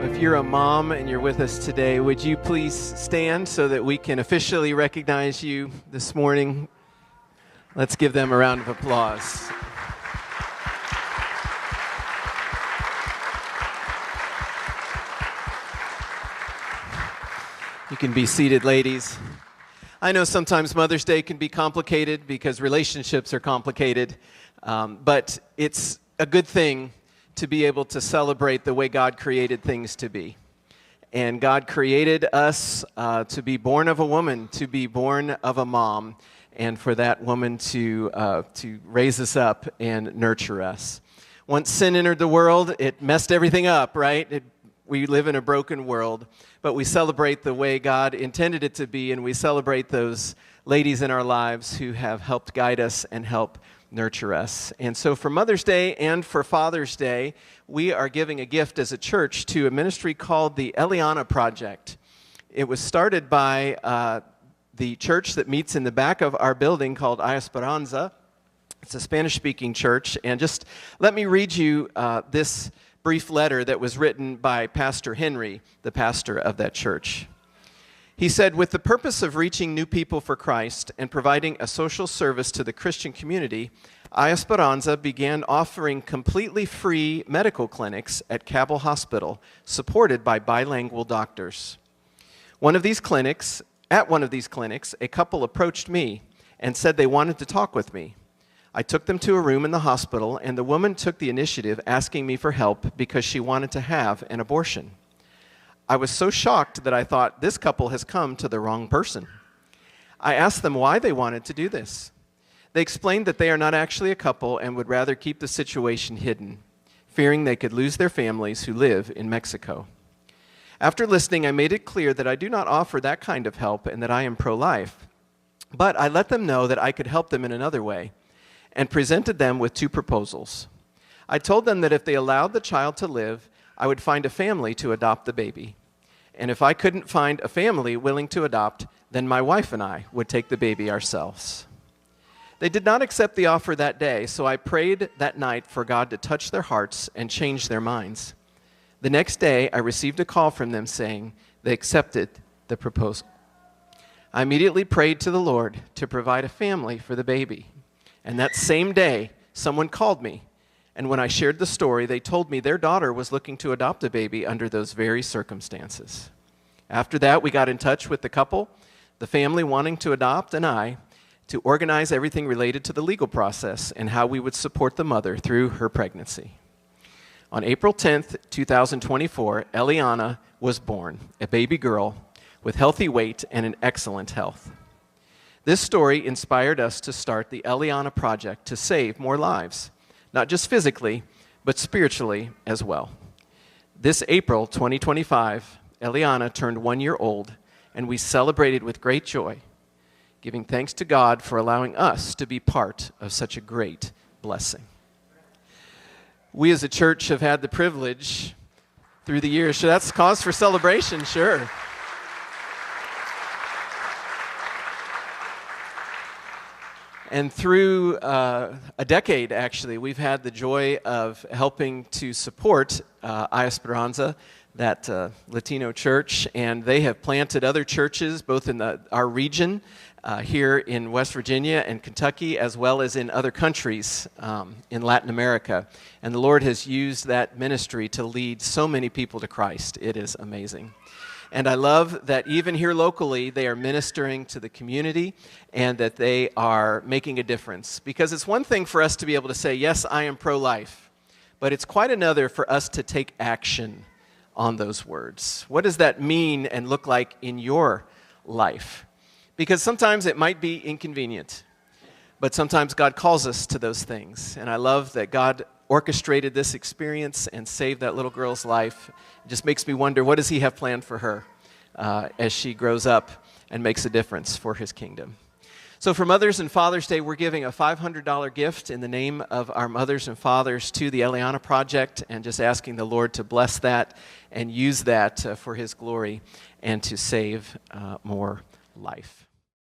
If you're a mom and you're with us today, would you please stand so that we can officially recognize you this morning? Let's give them a round of applause. You can be seated, ladies. I know sometimes Mother's Day can be complicated because relationships are complicated, but it's a good thing to be able to celebrate the way God created things to be. And God created us to be born of a woman, to be born of a mom, and for that woman to raise us up and nurture us. Once sin entered the world, it messed everything up, right? We live in a broken world, but we celebrate the way God intended it to be, and we celebrate those ladies in our lives who have helped guide us and help nurture us. And so for Mother's Day and for Father's Day, we are giving a gift as a church to a ministry called the Eliana Project. It was started by the church that meets in the back of our building called Esperanza. It's a Spanish-speaking church, and just let me read you this brief letter that was written by Pastor Henry, the pastor of that church. He said, with the purpose of reaching new people for Christ and providing a social service to the Christian community, Esperanza began offering completely free medical clinics at Cabell Hospital, supported by bilingual doctors. At one of these clinics, a couple approached me and said they wanted to talk with me. I took them to a room in the hospital, and the woman took the initiative, asking me for help because she wanted to have an abortion. I was so shocked that I thought, this couple has come to the wrong person. I asked them why they wanted to do this. They explained that they are not actually a couple and would rather keep the situation hidden, fearing they could lose their families who live in Mexico. After listening, I made it clear that I do not offer that kind of help and that I am pro-life. But I let them know that I could help them in another way and presented them with two proposals. I told them that if they allowed the child to live, I would find a family to adopt the baby. And if I couldn't find a family willing to adopt, then my wife and I would take the baby ourselves. They did not accept the offer that day, so I prayed that night for God to touch their hearts and change their minds. The next day, I received a call from them saying they accepted the proposal. I immediately prayed to the Lord to provide a family for the baby. And that same day, someone called me. And when I shared the story, they told me their daughter was looking to adopt a baby under those very circumstances. After that, we got in touch with the couple, the family wanting to adopt, and I, to organize everything related to the legal process and how we would support the mother through her pregnancy. On April 10th, 2024, Eliana was born, a baby girl with healthy weight and an excellent health. This story inspired us to start the Eliana Project to save more lives, not just physically, but spiritually as well. This April 2025, Eliana turned 1 year old, and we celebrated with great joy, giving thanks to God for allowing us to be part of such a great blessing. We as a church have had the privilege through the years, so that's cause for celebration, sure. And through a decade, actually, we've had the joy of helping to support Esperanza, that Latino church, and they have planted other churches, both in our region here in West Virginia and Kentucky, as well as in other countries in Latin America. And the Lord has used that ministry to lead so many people to Christ. It is amazing. And I love that even here locally, they are ministering to the community and that they are making a difference. Because it's one thing for us to be able to say, yes, I am pro-life, but it's quite another for us to take action on those words. What does that mean and look like in your life? Because sometimes it might be inconvenient, but sometimes God calls us to those things. And I love that God orchestrated this experience and saved that little girl's life. It just makes me wonder, what does he have planned for her as she grows up and makes a difference for his kingdom? So for Mother's and Father's Day, we're giving a $500 gift in the name of our mothers and fathers to the Eliana Project, and just asking the Lord to bless that and use that for his glory and to save more life.